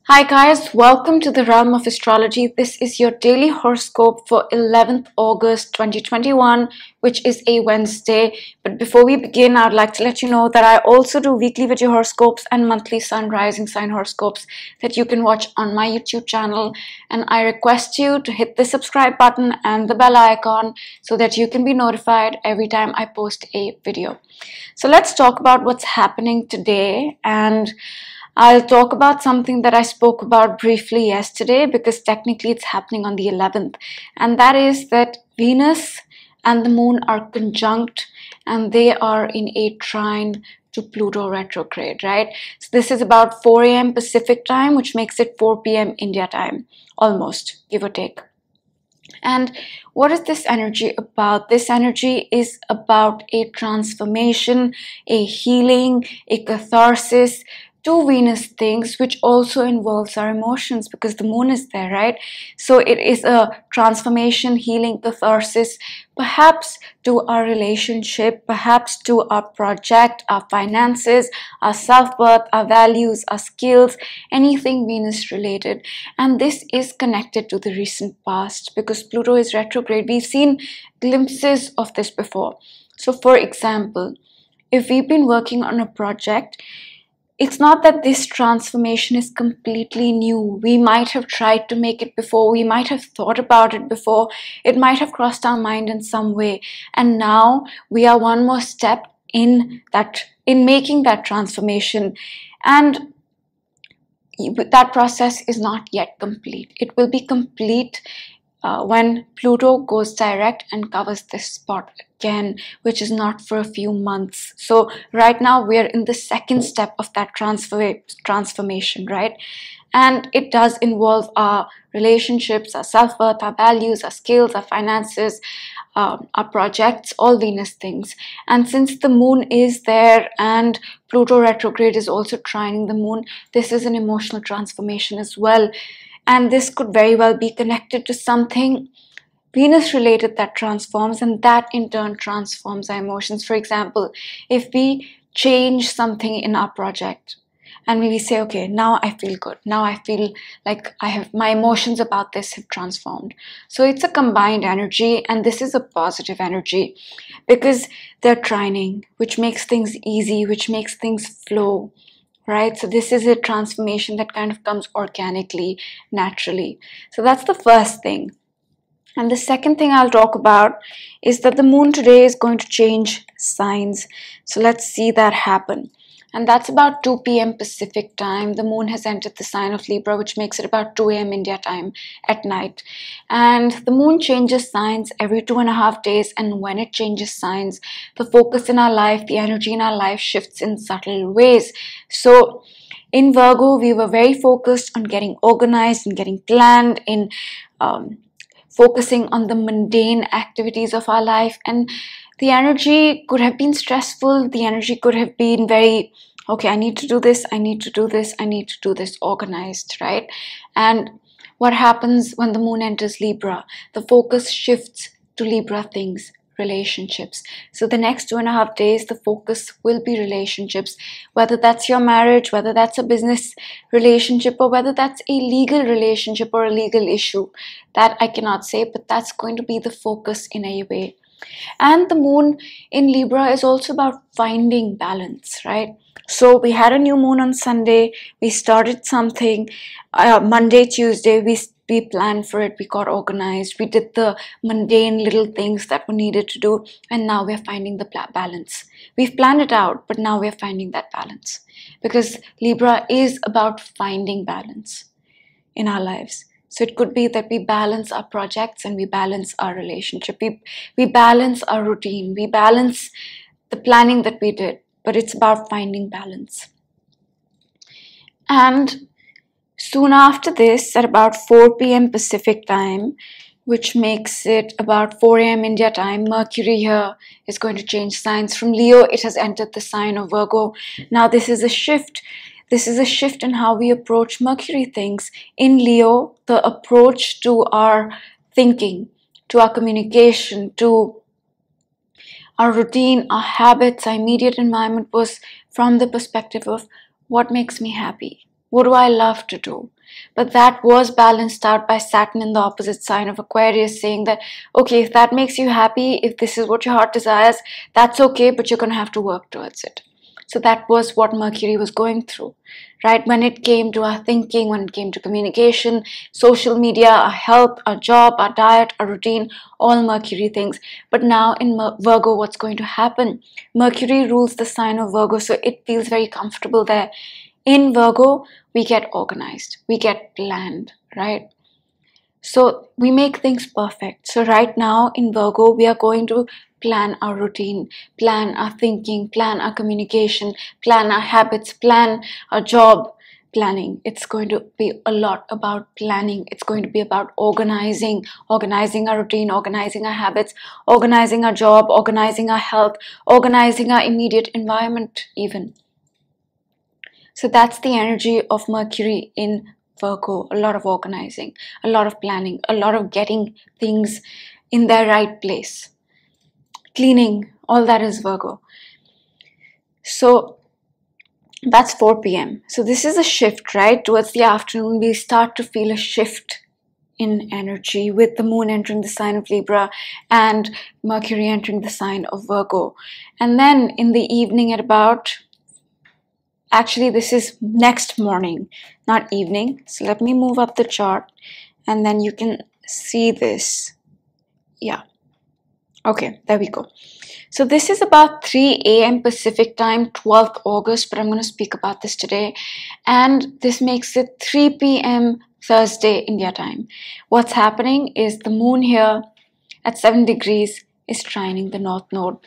Hi guys, welcome to the realm of astrology. This is your daily horoscope for 11th August 2021, which is a Wednesday. But before we begin, I'd like to let you know that I also do weekly video horoscopes and monthly sun rising sign horoscopes that you can watch on my YouTube channel. And I request you to hit the subscribe button and the bell icon so that you can be notified every time I post a video. So let's talk about what's happening today, and I'll talk about something that I spoke about briefly yesterday because technically it's happening on the 11th, and that is that Venus and the moon are conjunct and they are in a trine to Pluto retrograde, right? So this is about 4 a.m. Pacific time, which makes it 4 p.m. India time, almost, give or take. And what is this energy about? This energy is about a transformation, a healing, a catharsis, two Venus things, which also involves our emotions because the moon is there, right? So it is a transformation, healing, catharsis, perhaps to our relationship, perhaps to our project, our finances, our self-worth, our values, our skills, anything Venus related. And this is connected to the recent past because Pluto is retrograde. We've seen glimpses of this before. So for example, if we've been working on a project, it's not that this transformation is completely new. We might have tried to make it before. We might have thought about it before. It might have crossed our mind in some way. And now we are one more step in making that transformation. And that process is not yet complete. It will be complete when Pluto goes direct and covers this spot again, which is not for a few months. So right now we're in the second step of that transformation, right? And it does involve our relationships, our self-worth, our values, our skills, our finances, our projects, all Venus things. And since the moon is there and Pluto retrograde is also trining the moon, this is an emotional transformation as well. And this could very well be connected to something Venus related that transforms, and that in turn transforms our emotions. For example, if we change something in our project and we say, okay, now I feel good. Now I feel like my emotions about this have transformed. So it's a combined energy, and this is a positive energy because they're trining, which makes things easy, which makes things flow. Right? So this is a transformation that kind of comes organically, naturally. So that's the first thing. And the second thing I'll talk about is that the moon today is going to change signs. So let's see that happen. And that's about 2 p.m. Pacific time. The moon has entered the sign of Libra, which makes it about 2 a.m. India time at night. And the moon changes signs every 2.5 days. And when it changes signs, the focus in our life, the energy in our life shifts in subtle ways. So in Virgo, we were very focused on getting organized and getting planned, in focusing on the mundane activities of our life. And the energy could have been stressful. The energy could have been very, okay, I need to do this, I need to do this, I need to do this, organized, right? And what happens when the moon enters Libra? The focus shifts to Libra things, relationships. So the next 2.5 days, the focus will be relationships, whether that's your marriage, whether that's a business relationship, or whether that's a legal relationship or a legal issue. That I cannot say, but that's going to be the focus in a way. And the moon in Libra is also about finding balance, right? So we had a new moon on Sunday. We started something. Monday, Tuesday, we planned for it. We got organized. We did the mundane little things that were needed to do. And now we're finding the balance. We've planned it out, but now we're finding that balance. Because Libra is about finding balance in our lives. So it could be that we balance our projects and we balance our relationship. We balance our routine. We balance the planning that we did. But it's about finding balance. And soon after this, at about 4 p.m. Pacific time, which makes it about 4 a.m. India time, Mercury here is going to change signs. From Leo, it has entered the sign of Virgo. Now this is a shift. This is a shift in how we approach Mercury things. In Leo, the approach to our thinking, to our communication, to our routine, our habits, our immediate environment was from the perspective of what makes me happy, What do I love to do? But that was balanced out by Saturn in the opposite sign of Aquarius, saying that, okay, if that makes you happy, if this is what your heart desires, that's okay, but you're going to have to work towards it. So that was what Mercury was going through, right? When it came to our thinking, when it came to communication, social media, our health, our job, our diet, our routine, all Mercury things. But now in Virgo, what's going to happen? Mercury rules the sign of Virgo, so it feels very comfortable there. In Virgo, we get organized, we get planned, right? So we make things perfect. So right now in Virgo, we are going to plan our routine, plan our thinking, plan our communication, plan our habits, plan our job planning. It's going to be a lot about planning. It's going to be about organizing our routine, organizing our habits, organizing our job, organizing our health, organizing our immediate environment even. So that's the energy of Mercury in Virgo. A lot of organizing, a lot of planning, a lot of getting things in their right place. Cleaning, all that is Virgo. So that's 4 p.m. So this is a shift, right? Towards the afternoon, we start to feel a shift in energy with the moon entering the sign of Libra and Mercury entering the sign of Virgo. And then in the evening at about... Actually, this is next morning, not evening. So let me move up the chart and then you can see this. Yeah. Okay, there we go. So this is about 3 a.m. Pacific time, 12th August, but I'm going to speak about this today. And this makes it 3 p.m. Thursday, India time. What's happening is the moon here at 7 degrees is trining the North Node.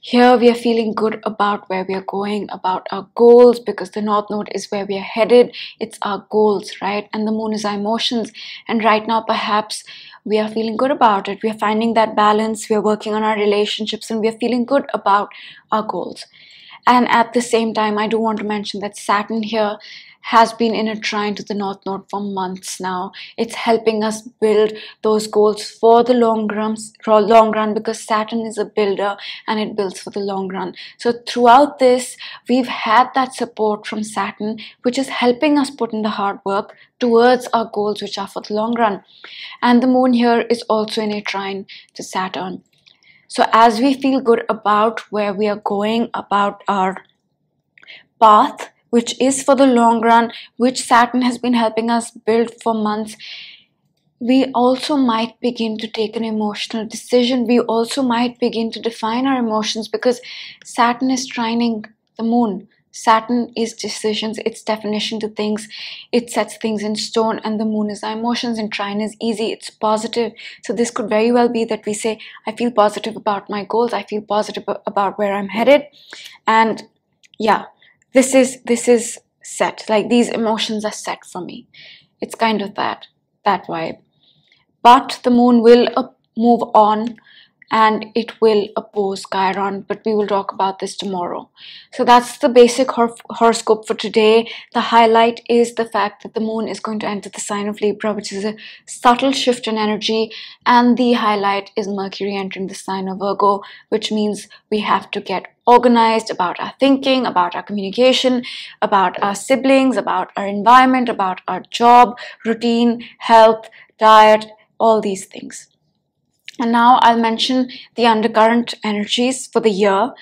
Here we are feeling good about where we are going, about our goals, because the North Node is where we are headed. It's our goals, right? And the moon is our emotions. And right now, perhaps we are feeling good about it. We are finding that balance. We are working on our relationships and we are feeling good about our goals. And at the same time, I do want to mention that Saturn here has been in a trine to the North Node for months now. It's helping us build those goals for the long run because Saturn is a builder and it builds for the long run. So throughout this, we've had that support from Saturn, which is helping us put in the hard work towards our goals, which are for the long run. And the moon here is also in a trine to Saturn. So as we feel good about where we are going, about our path, which is for the long run, which Saturn has been helping us build for months, we also might begin to take an emotional decision. We also might begin to define our emotions because Saturn is trining the moon. Saturn is decisions, it's definition to things, it sets things in stone, and the moon is our emotions, and trine is easy, it's positive. So this could very well be that we say, I feel positive about my goals, I feel positive about where I'm headed, and yeah, this is set, like these emotions are set for me. It's kind of that vibe. But the moon will move on and it will oppose Chiron, but we will talk about this tomorrow. So that's the basic horoscope for today. The highlight is the fact that the moon is going to enter the sign of Libra, which is a subtle shift in energy, and the highlight is Mercury entering the sign of Virgo, which means we have to get organized about our thinking, about our communication, about our siblings, about our environment, about our job, routine, health, diet, all these things. And now I'll mention the undercurrent energies for the year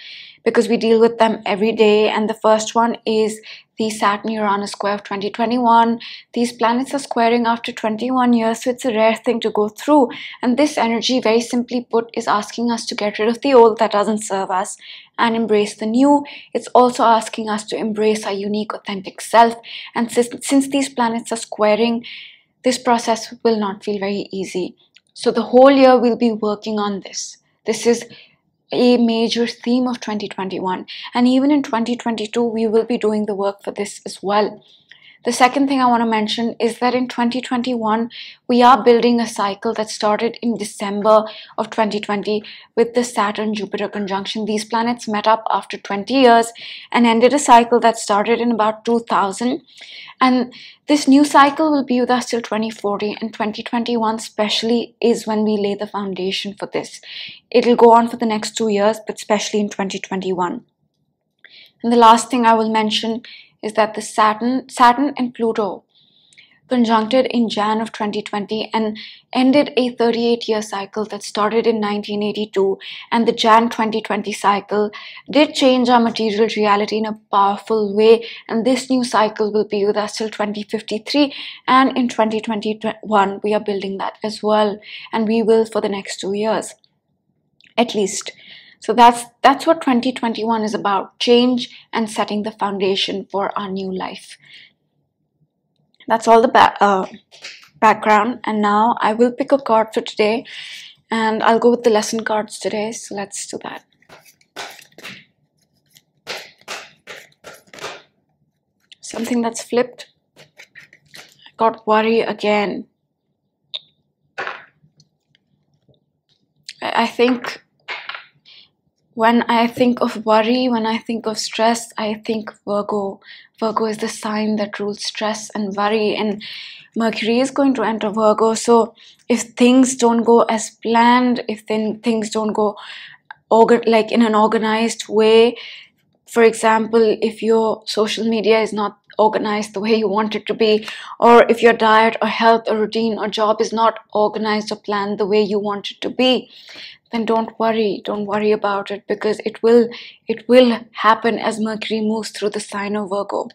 because we deal with them every day. And the first one is the Saturn-Uranus square of 2021. These planets are squaring after 21 years, so it's a rare thing to go through. And this energy, very simply put, is asking us to get rid of the old that doesn't serve us and embrace the new. It's also asking us to embrace our unique, authentic self. And since these planets are squaring, this process will not feel very easy. So the whole year we'll be working on this. This is a major theme of 2021. And even in 2022, we will be doing the work for this as well. The second thing I want to mention is that in 2021, we are building a cycle that started in December of 2020 with the Saturn-Jupiter conjunction. These planets met up after 20 years and ended a cycle that started in about 2000. And this new cycle will be with us till 2040, and 2021 especially is when we lay the foundation for this. It'll go on for the next 2 years, but especially in 2021. And the last thing I will mention is that the Saturn and Pluto conjuncted in Jan of 2020 and ended a 38-year cycle that started in 1982, and the Jan 2020 cycle did change our material reality in a powerful way, and this new cycle will be with us till 2053, and in 2021 we are building that as well, and we will for the next 2 years at least. So that's what 2021 is about: change and setting the foundation for our new life. That's all the background, and now I will pick a card for today, and I'll go with the lesson cards today, so let's do that. Something that's flipped. I got worry again. I think when I think of worry, when I think of stress, I think Virgo. Virgo is the sign that rules stress and worry, and Mercury is going to enter Virgo. So if things don't go as planned, if things don't go like in an organized way, for example, if your social media is not organized the way you want it to be, or if your diet or health or routine or job is not organized or planned the way you want it to be, then don't worry about it, because it will happen as Mercury moves through the sign of Virgo,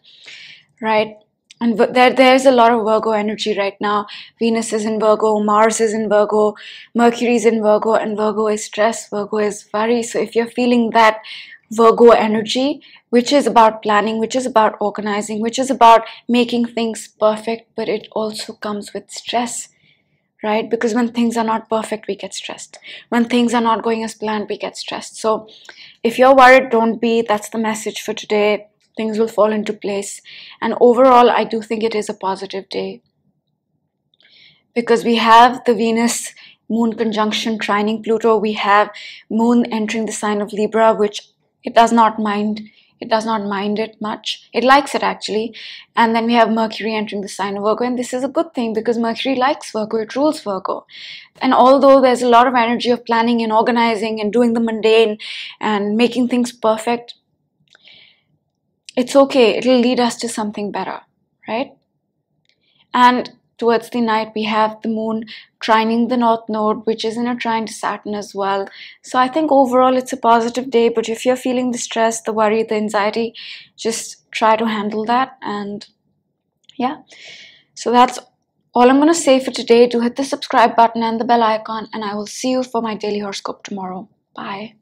right? And there's a lot of Virgo energy right now. Venus is in Virgo, Mars is in Virgo, Mercury is in Virgo, and Virgo is stress, Virgo is worry. So if you're feeling that Virgo energy, which is about planning, which is about organizing, which is about making things perfect, but it also comes with stress, right? Because when things are not perfect, we get stressed. When things are not going as planned, we get stressed. So if you're worried, don't be. That's the message for today. Things will fall into place. And overall, I do think it is a positive day, because we have the Venus Moon conjunction trining Pluto. We have Moon entering the sign of Libra, which it does not mind. It does not mind it much. It likes it actually. And then we have Mercury entering the sign of Virgo. And this is a good thing, because Mercury likes Virgo. It rules Virgo. And although there's a lot of energy of planning and organizing and doing the mundane and making things perfect, it's okay. It'll lead us to something better, right? And towards the night, we have the Moon trining the North Node, which is in a trine to Saturn as well. So I think overall it's a positive day. But if you're feeling the stress, the worry, the anxiety, just try to handle that. And yeah, so that's all I'm going to say for today. Do hit the subscribe button and the bell icon, and I will see you for my daily horoscope tomorrow. Bye.